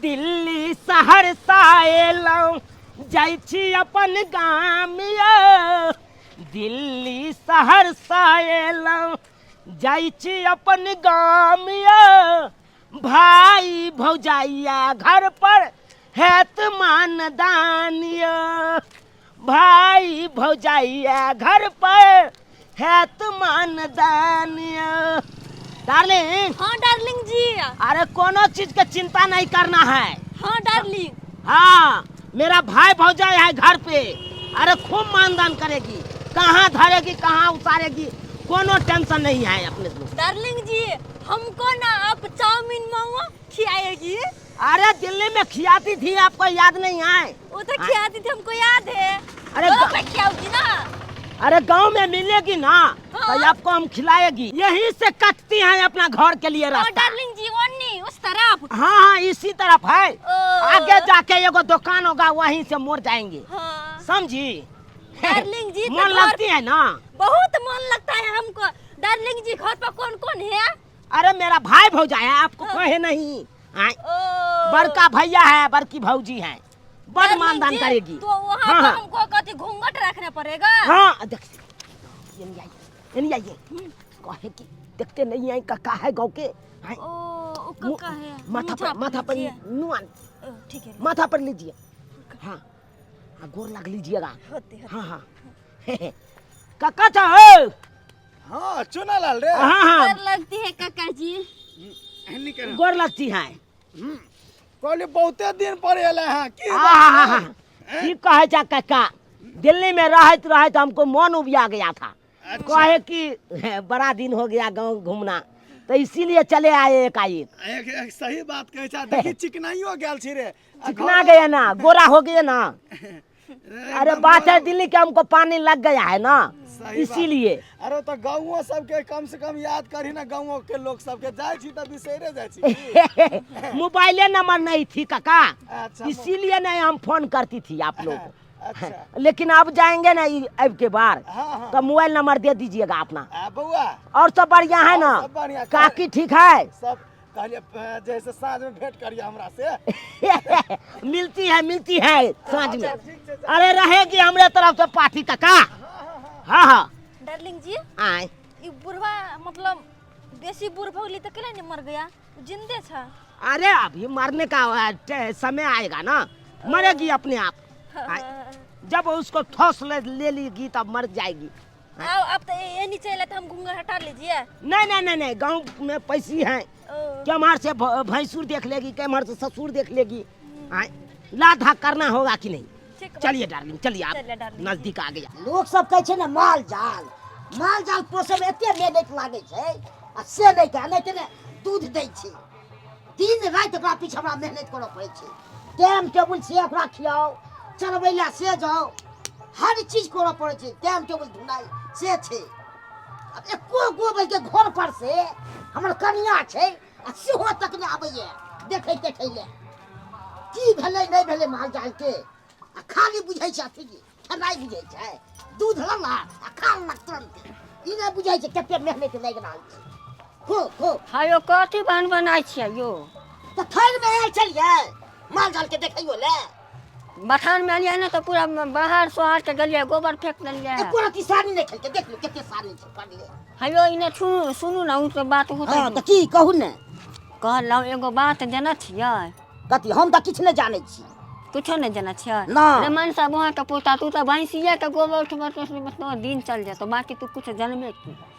दिल्ली सहरसा एलौं जाइ छी अपन गाम यौ। दिल्ली सहरसा एलौं जाइ छी अपन गाम यौ। भाई भौजाइया घर पर हैत मानदान यौ। भाई भौजाइया घर पर हैत मानदान यौ। डार्लिंग। हाँ डार्लिंग जी। अरे कोनो चीज की चिंता नहीं करना है। हाँ डार्लिंग। हाँ मेरा भाई भौजाई है घर पे। अरे खूब मानदान करेगी, कहाँ धरेगी कहाँ उतारेगी, कोनो टेंशन नहीं है अपने को। डार्लिंग जी हमको ना आप चाउमीन मोमो खिलाएगी। अरे दिल्ली में खिलाती थी, आपको याद नहीं है? वो तो खिलाती थी, हमको याद है। अरे खिलाऊंगी ना। अरे गांव में मिलेगी ना। हाँ। तो आपको हम खिलाएगी। यहीं से कटती हैं अपना घर के लिए रास्ता। डार्लिंग जी ओन्नी उस तरफ। हाँ इसी तरफ है। आगे जाके एगो दुकान होगा, वहीं से मोड़ जाएंगे। हाँ। समझी? डार्लिंग जी मन लगती है ना? बहुत मन लगता है हमको। डार्लिंग जी घर पर कौन कौन है? अरे मेरा भाई भौजा है, आपको कहे नहीं। बड़का भैया है, बड़की भौजी है, बड़ मानदान करेगी। तो वहाँ पर हमको कथी घूंघट रखना पड़ेगा? हाँ देख ये नहीं आइए कहे कि देखते नहीं आई काका है गाँव के। ओ काका है। माथा पर नुआन, ठीक है माथा पर लीजिए। हाँ हाँ गोर लग लीजिएगा। हाँ हाँ काका चाहो। हाँ चुना लाल रे। हाँ हाँ गोर लगती है काका जी। गोर लगती है। कहली बहुते दिन पर एले हैं की ठीक कहे जा काका। दिल्ली में रहत रहत हमको मन उबिया गया था। कहे कि बड़ा दिन हो गया गांव घूमना, तो इसीलिए चले आए एकाएक। एक सही बात कहे छा। देखी चिकनाइयो गेल छी रे। चिकना गया ना, गोरा हो गया ना। अरे बात है दिल्ली के हमको पानी लग गया है ना, इसीलिए। अरे तो गाँवों सबके कम से कम याद करी ना। गाँवों के लोग सबके जाए छी तो बिसरे जाए छी। मोबाइले नंबर नहीं थी काका, अच्छा, इसीलिए नहीं हम फोन करती थी आप लोग। अच्छा लेकिन अब जाएंगे ना अब के बार, हाँ। तो मोबाइल नंबर दे दीजिएगा अपना। बउआ और सब बढ़िया है ना? सब बढ़िया। काकी ठीक है? सब कहलिए जैसे साँझ में भेंट करिए हमरा से। मिलती है साँझ में। अच्छा, ठीक से। अरे रहेगी हमरे तरफ से पार्टी काका। हाँ हाँ डार्लिंग जी आए। ये बुढ़वा मतलब बेसी बूढ़ भगली तो केला नहीं मर गया? जिंदे था। अरे अभी मरने का समय आएगा ना, मरेगी अपने आप। जब उसको ठोस ले लेगी तब मर जाएगी। अब तो ये नहीं चाहिए तो हम घूंघट हटा लीजिए। नहीं गांव में पैसी है। कैमर से भैंसुर देख लेगी, कैमर से ससुर देख लेगी। लात धाक करना होगा कि नहीं? चलिए डार्लिंग चलिए, आप नजदीक आ गया। लोग सब कहे छे ना माल जाल पोसे में एते मेहनत लागे छे, आ से नहीं का नहीं ते दूध दै छे। दिन रात ओकरा पीछे हमरा मेहनत करऽ पड़े छे। टाइम टेबुल से ओकरा खियाओ, चरबैला से जाओ, हर चीज करऽ पड़े छे। टाइम टेबुल ढुनाई से छे। अब एको गोबर के घर पर से हमर कन्या छे, आ सेहो तक ने आबैये देखै ले की भेलै नहीं भेलै माल जाल के। आ खाली बुझै छै अथी खेनाइ बुझै छै, दूध लला आ खाल तुरंत। ई नहीं बुझै छै कते मेहनत लागि रहल छै। खो हायो कथी बनाइ छियै यो? तो थैर में आयल छलियै माल जाल के देखैयो ले। बथान में आलिए ना तो पूरा बाहर सोहार के गलिए गोबर फेंक देलिए। एको रति सानी नहीं खेलके देख लो कते सानी छै पड़ले। हायो इने सुनू ना उनके बात होता। हां त की कहू ने? कहलौ एगो बात जाना छियै? कथी? हम त किछ नहीं जानै छी। कुछो नहीं जाना छियै? ना। रे मन सा वहां के पोता तू त भैंसिया के गोबर उठबत तो दिन चल जातो, बाकी तू कुछ जानबे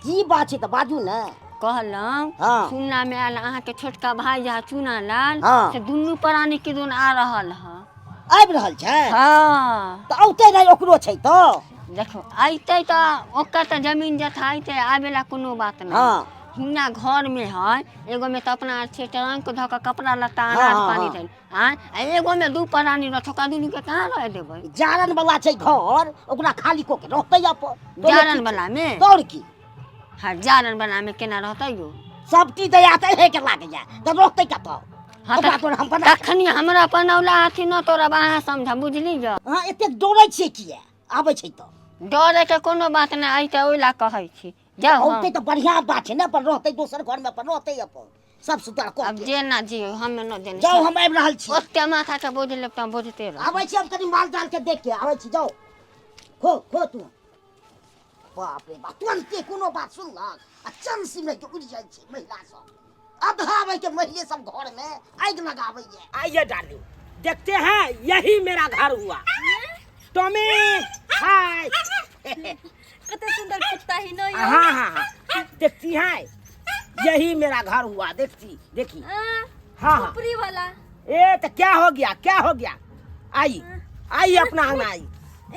की बात छै त बाजू ने। कहलौ हाँ। सुनना में आल अहाँ के छोटका भाई जहाँ चूना लाल हाँ। से दुनू प्राणी के दोन आ रहल है। आबि रहल छै? हाँ त औते नहीं ओकरो छै त। देखो आइते तो ओकर तो जमीन जथा आइते आवेला कोनो बात नहीं। हाँ। हिंगा घर में है एगो में तो अपना अच्छे टरंक धो के कपड़ा लत्ता हाँ, अनाज हाँ, पानी हाँ। दे। हाँ एगो में दू प्राणी रखा दुनू के कहाँ रह देबै? जारन वाला छै घर, ओकरा खाली को के रहतै अपन। जारन वाला में? तोड़ की हाँ जारन वाला में केना रहतै यो? सब चीज दया त हे के लागैया त रहतै कतौ? हाँ ओकरा तो हम बना तखनी हमरा बनौला हाथी न तोरा बाहा समझ बुझली जो। हां एते दौड़ै छियै किया? आबै छै त डरे के कोनो बात नहीं, आइते ओइला कहै छी जाओ। औते त बढ़िया बात छै ने, पर रहतै दोसर घर में पर रहतै अपन। सब सुतर को अब जे ना जी हमें न देने जाओ हम आबि रहल छी ओते माथा के बोझ लेपता बोझते रह आबै छी हम कनी माल जाल के देख के आबै छी जाओ खो तू बाप रे बाप तुरंते कोनो बात सुनलक आ चंसी में के उड़ जाइ छै महिला सब अधाबै के महिले सब घर में आग लगाबै है आइए डार्लिंग, देखते हैं यही मेरा घर हुआ। टॉमी हाय। कितने सुंदर कुत्ता ही नहीं है। हाँ हाँ हाँ, देखती हैं यही मेरा घर हुआ। देखी हाँ हाँ। ऊपरी वाला ए तो क्या हो गया आई अपना आंगन आई।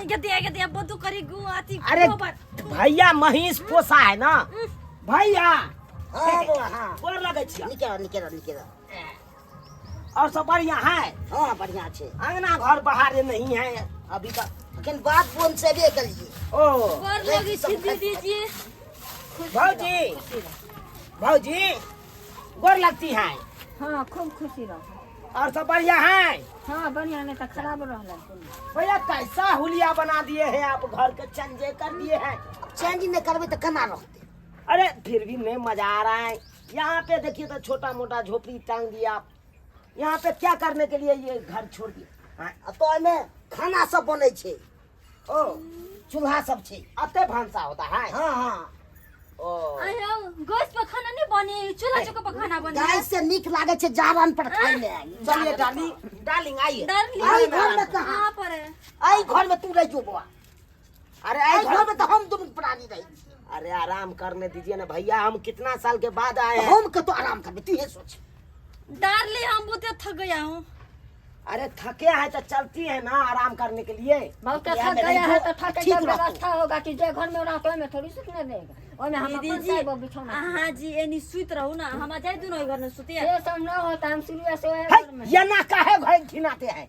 गदिया बदू करी गु आती अरे गोबर। भैया महिष पोसा है ना भैया। हां गोर लगे छिया। निकेरा और सब बढ़िया है। हां बढ़िया छै अंगना घर बाहर नहीं है अभी तक। लेकिन बात बोल से बे करिए ओ गोर लगी सीधी दीजिए। भौजी गोर लगती है। हां खूब खुशी रह और सब बढ़िया है। हां बढ़िया नहीं तो खराब रहला भैया कैसा हुलिया बना दिए हैं आप, घर के चंजे कर दिए हैं। चेंज नहीं करबे तो केना रहते। अरे फिर भी नहीं मजा आ रहा है। यहाँ पे देखिए तो छोटा मोटा झोपड़ी टांग दिया आप। यहाँ पे क्या करने के लिए ये घर छोड़ दिए। तो में खाना सब बनै छै ओ चूल्हा सब छै अते भांसा होता है। हां ओ आयो गैस पर खाना नहीं बने, चूल्हा चौका पर खाना बने। गैस से निक लागे छै जारन पर खाइ में। चलिए डार्लिंग आइए। आई घर में कहां कहाँ पर है? आई घर में तू रह जो बुआ। अरे आई आई घर में तो हम दोनों प्राणी रही। अरे आराम करने दीजिए ना भैया, हम कितना साल के बाद आए हैं। हम के तो आराम करबे तू ये सोच। डार्लिंग हम बहुत थक गया हूँ। अरे थके हैं तो चलती है ना आराम करने के लिए। बहुत थक गया है तो थक के व्यवस्था होगा कि जे घर में रहते में थोड़ी सुतने देगा। ओमे हम अपन साइब बिछौना हाँ जी एनी सुत रहू ना, हम जाए दोनों घर में सुतिए। ये सब न होता हम शुरू से घर में ये ना काहे घर खिनाते हैं।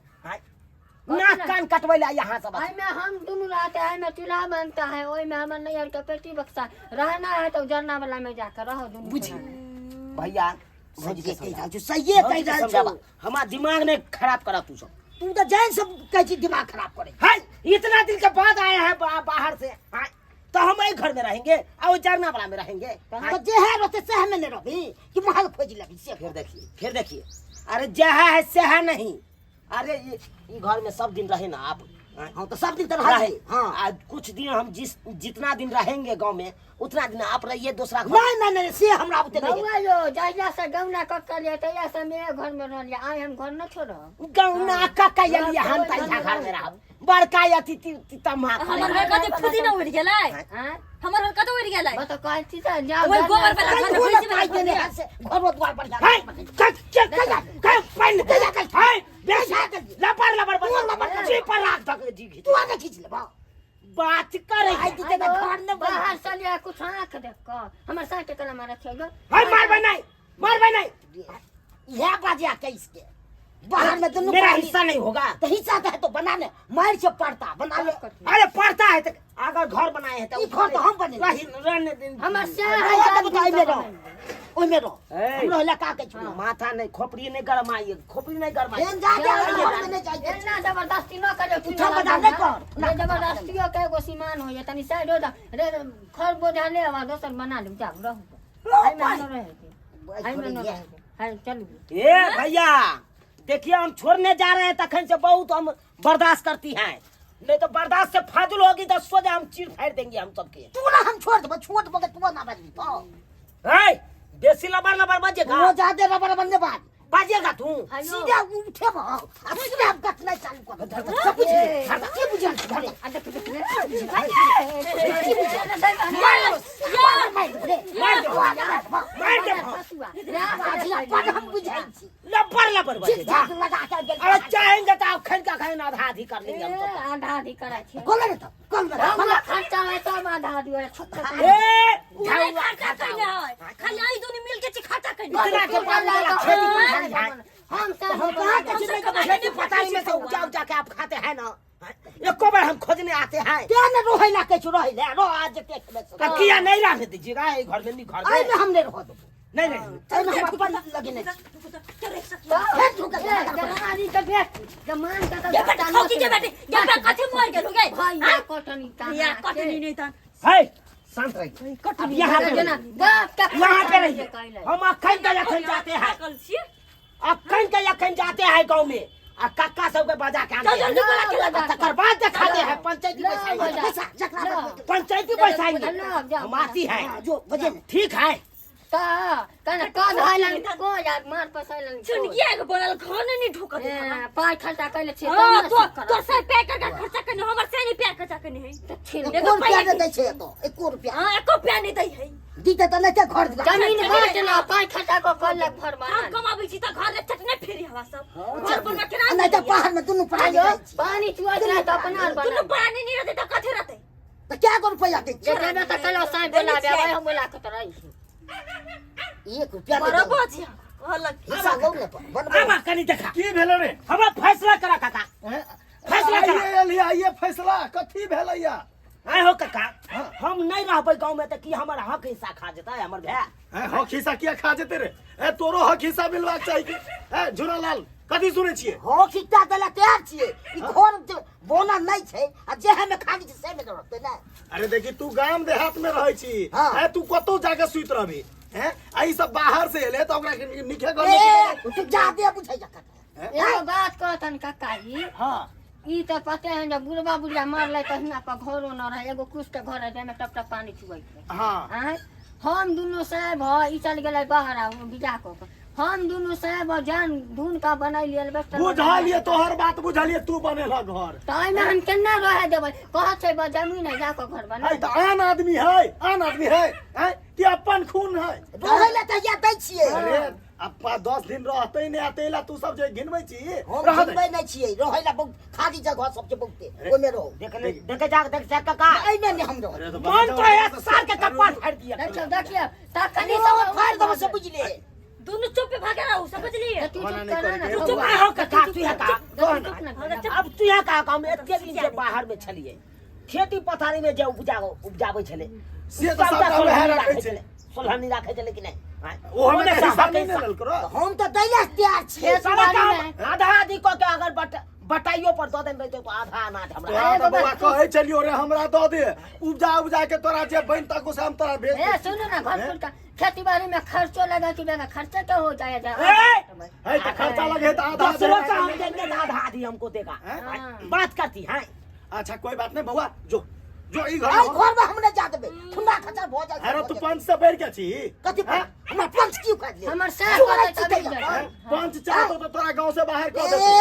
नाक कान कटवे ला यहाँ सब। आई में हम दोनों रहते हैं में चूल्हा बनता है ओई में हमर नैयर के पेटी बक्सा रहना है तो जरना वाला में जाकर रहो दोनों बुझी भैया सही कह जा जो सही कह जा जो हमारा दिमाग ने खराब करा तू सब। तू तो जैन सब कह छी दिमाग खराब करे। हाय इतना दिन के बाद आए हैं बाहर से। हाय तो हम एक घर में रहेंगे और जरना वाला में रहेंगे। तो जे है रहते सह में नहीं रहबी कि महल खोज लेबी से। फिर देखिए अरे जहा है सहा नहीं। अरे ये घर में सब दिन रहे ना आप। हां तो सब दिन तो रहे। रहे। हां आज कुछ दिन हम जितना दिन रहेंगे गांव में उतना दिन आप रहिए दूसरा घर। नहीं से हमरा बुते नहीं। बउआ यो जाइला से गौना कक्का ले तैया से मेरे घर में रह लिया आई हम घर न छोड़ो गौना कक्का ये हम त यहाँ घर में रहब बड़का अति तमा। हमर घर कते फुदी न उड़ गेलै। हां हमर घर कते उड़ गेलै। बता कहै छी त जा ओए गोबर वाला घर में बोले घुस पाई गेलै। देने से घरो द्वार पर जा। हाय कक पानी हाय बेसा लबर जी पर राख तक जी तू आगे खींच ले बा बात करे। आई तू ते घर में बाहर से लिया कुछ आंख देख कर हमर साथ कला मारा खेलो हाय मार नहीं यह बाजिया कैसे बाहर में दोनों मेरा हिस्सा नहीं होगा। तो हिस्सा है तो बनाने मार से पड़ता बना ले। अरे पड़ता है तो अगर घर बनाए हैं तो ई घर तो हम बने रहने दिन हमर से आया तो बताई में रहो ओई में रहो ए। हम रहला का के छु माथा नहीं खोपड़ी नहीं गरमाइए खोपड़ी नहीं गरमाइए। एन जा के घर में नहीं जाइए। ना जबरदस्ती न करे तू था बता नहीं कर ना जबरदस्तियो के एगो सीमान हो तनी साइड हो जा रे खर बोझा ले आवा दोसर बना ले जा रहो आई में न रहे आई में न रहे हाय चलू ए भैया देखिए हम छोड़ने जा रहे हैं तखन से बहुत हम बर्दाश्त करती हैं, नहीं तो बर्दाश्त से फाजुल होगी तो सोचा हम चीर फाड़ देंगे हम सबके। तू ना हम छोड़ दे छोड़ बगे तू ना बजी तो है बेसी लबर बजेगा वो जाते रबर बनने बाद बाजेगा तू। सीधा उठे बा अब सीधा हम कट नहीं चालू कर सब कुछ के बुझा धरे हम बुझाई छी लबर बजेगा। अरे चाहेंगे तो आप खान का खान आधा आधी कर लेंगे हम तो। आधा आधी करे छे कौन रे तो कौन रे हमरा खर्चा में तो आधा आधी वाला छोटा ए उहे खाता कइले है खाली आई दोनी मिल के खाता कइले। इतना के पाला खेती कर जाए हम हम कहाँ के चीज़ नहीं खेती पताई में से उजा के आप खाते हैं ना। एको बार हम खोजने आते हैं क्या न रोहिला के छु रोहिला रो आज के तो किया नहीं रहने दीजिएगा ये घर में नहीं घर आई में में हमने रहो दो नहीं आई में हम अपन लगे नहीं जमानी के बेट जमान का ये बेटा खौकी जे बेटे ये बेटा कथे मर गेल गए भाई या कोटनी का या कटनी नहीं था। है शांत रहिए कट अब यहाँ पे जना रहिए। बाप का यहाँ पे रहिए हम अखन का यखन जाते हैं अखन का यखन जाते हैं गांव में आ कक्का सब के बजा के आते हैं तकर बाद दिखाते हैं पंचायती बैठाएंगे हम आती है जो बजे ठीक है का धालन को यार मार पसालन चुनकिया के बनल खाने नहीं ढोका दे पाँच खर्चा कैले छे हां तो से पे कर खर्चा करने हमर से नहीं पे खर्चा करने है एको रुपया नहीं दै छै तो एको रुपया हां एको पे नहीं दै है दीते तो नहीं ते घर जमीन बांट ना पाँच खर्चा को कलक भर हम बना कमाबै छी त घर ले चटने फेरी हवा सब घर पर में केना नहीं तो पहाड़ में दोनों पड़ा आयो पानी चुआ जाए तो अपना तू बना पानी नहीं रहते त कथे रहते तो क्या को रुपया दे जे कहबे त कलो साई बोला बे हम बोला के त रही एक रुपया बड़ा नहीं बात है अलग हिस्सा लो ने बन अब कनी देखा की भेलै रे हमरा फैसला करा काका फैसला करा आइए फैसला कथी भेलैया आय हो काका हम नहीं रहबै गांव में त की हमर हक हिस्सा खा जेतै हमर भाई हक हिस्सा किया खा जेते रे तोरो हक हिस्सा मिलबाक चाही कि झुरालाल कथी सुनै छियै हो खिटा देला तैयार छियै ई घर बोना नहीं छै आ जे हमें खाली छै से में रहते ना अरे देखी तू गांव देहात में रहै छी हाँ। तू कतौ जाके सुइत रहबी हैं आई सब बाहर से एले त ओकरा निखे ए तू जा दे बुझै जका एगो बात कहतन काका जी हां ई त पते है जब बुढ़वा बुढ़िया मारले त हिना पर घरो न रहे एगो कुछ के घर है में टप टप पानी चुबै छै हां आय हम दुनु साहब ई चल गेलै बाहर आ बिजा को हम दुनु साहब जान ढूंढ का बनाई लियल बस बुझलिए तोहर बात बुझलिए तू बनेला घर ताई में हम केना रहे देबै कह छै बा जमीन है जाके घर बना है त आन आदमी है हैं कि अपन खून है रहै ले त या दै छियै अरे अब 10 दिन रहते ने अतेला तू सब जे गिनबै छी हम घुमबै नहीं छियै रहै ले बहुत खाली जगह सब के बहुते ओमे रहो देखे जा काका आई में हम रहो अरे तो मन तो एक साल के कपाट फाड़ दिया देखिए ता कनी कनी सब सब फाड़ दब से बुझले दोनों चुप पे भागे रहो समझ लिए तू मना चुप नहीं कर करके। ना चुप हो काका तू यहाँ का चुप अब तू यहाँ का हम एते दिन से बाहर में छलिए खेती पथारी में जे उपजाबै छले से तो सब काम है रखै छै सोलहनी राखे छले कि नहीं ओ हमें हिसाब नहीं लेल करो हम तो दैला तैयार छियै सारा काम आधा आधी को के अगर बटाइयो पर दो दिन रहते तो आधा अनाज हमरा तो बाबा कहै छलियो रे हमरा दऽ दे उपजा के तोरा जे बन तक से हम तोरा भेज ए सुनो ना घर पर का खेती बाड़ी में खर्चो लगा कि बेगा खर्चा क्या हो जाएगा है तो खर्चा लगे तो आधा 10 लोग का हम देंगे तो आधा आधी हमको देगा बात करती है अच्छा कोई बात नहीं बउआ जो ई घर आई घर में हमने जा देबै खुना खचा भ जाय अरे तू पंच से बैठ के छी कथि हमरा पंच क्यों कर ले हमर साथ कहते तभी जाए पंच चाहतो तो तोरा गांव से बाहर कर देते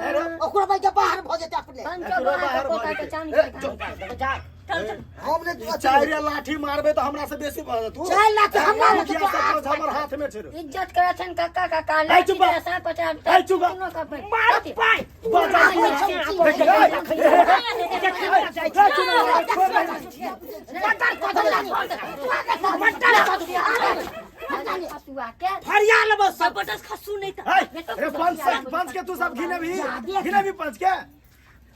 अरे ओकरा भाई के बाहर भ जेते अपने पंचो बाहर को का चांदी जा हमने चार लाठी मारबे तो हमरा से बेसी तू चार लाठी हमरा में मुखिया सब हमर हाथ में छै इज्जत करे छन काका काका ए, चुप बा। लाठी 50 ए, चुप बा। दोनों का पे मार पाई बजा फरिया लेबो सब जबरदस्त खसू नहीं था अरे पंच के तू सब घिने भी पंच के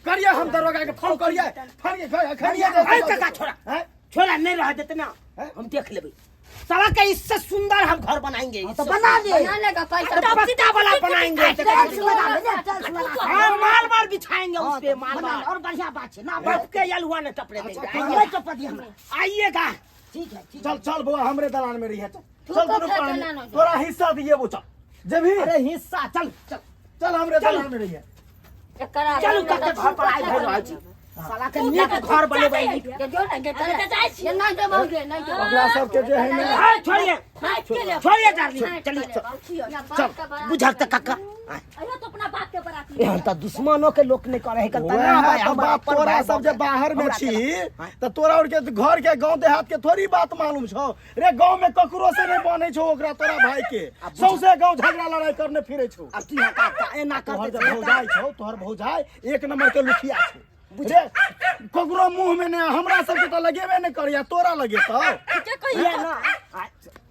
करिए हम दरोगा के फोन करिए खड़िए ए काका छोड़ा नहीं रह देते ना हम देख लेबै साला के इससे सुंदर हम घर बनाएंगे तो बना ले बना लेगा पैसा पत्ता वाला बनाएंगे टाइल्स लगा ले टाइल्स लगा हाँ माल बिछाएंगे उस पे माल और बढ़िया बात है ना बाप के यलुआ ने टपड़े देंगे आइए तो पति हमरा आइएगा ठीक है ठीक चल बुआ हमरे दलान में रही है चल को दोनों फिर प्राणी, दलान हो तोरा हिस्सा दिए वो चल जब ही अरे हिस्सा चल हमरे दलान में रही है एकरा चलू कते घर पर आई भइल रहै छी साला के नीक घर बनेबै ये जो ना के ये नहीं दे बहुगे नहीं दे अगला सब के जे है ना हां छोड़िए डार्लिंग चलिए चल बुझक त काका अरे तो अपना बाप के बराती एहन त दुश्मनों के लोक नहीं करे है कल ना भाई हम अपन तोरा भाई सब जे बाहर में छी त तोरा और के घर के गांव देहात के थोड़ी बात मालूम छौ रे गांव में ककरो से नहीं बने छौ ओकरा तोरा भाई के सौसे गांव झगड़ा लड़ाई करने फिरे छौ अब तू यहाँ का एना तोहर करते जे भौजाई छौ तोहर भौजाई एक नंबर के लुखिया छौ बुझे ककरो मुंह में ने हमरा सब के त लगेबे नहीं करिया तोरा लगे तो क्या कही ये ना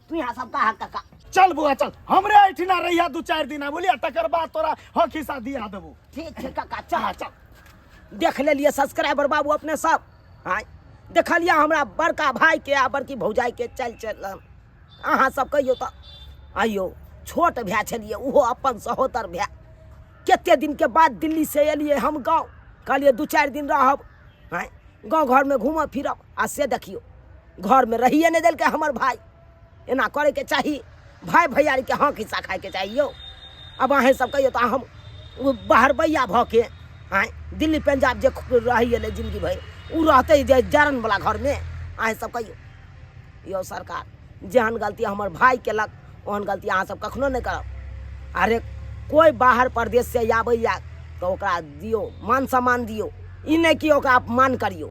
तू यहाँ सब का हक काका चल बुआ चल हमरे ऐठिना रहिया 2-4 दिन बोलिया तकर बाद तोरा हक हिस्सा दिया देबो ठीक है काका चल देख ले लिए सब्सक्राइबर बाबू अपने सब हाँ देख लिया हमरा बड़का भाई के आ बड़की भौजाई के चल अहाँ सब कहियो तो आइयो छोट भाई छलिए उहो अपन सहोदर भाई कते दिन के बाद दिल्ली से एलिए हम गाँव कहलिए 2-4 दिन रहब हाँ गाँव घर में घूमब फिरब आ से देखियो घर में रहिए नहीं दिल के हमर भाई एना करे के चाहिए भाई भैयारी के हाँ खिस्सा खाए के चाहिए अब अहें सब कहियो तो हम बाहर बैया भ के हाँ दिल्ली पंजाब जे रहिए जिंदगी भर उ रहते जे जरन वाला घर में अहें सब कहियो यो सरकार जेहन गलती हमर भाई केलक ओहन गलती अहाँ सब कखनो नहीं करब अरे कोई बाहर प्रदेश से आबैया तो ओकरा दियो मान सम्मान दियो ई नहीं कि ओकरा अपमान करियो।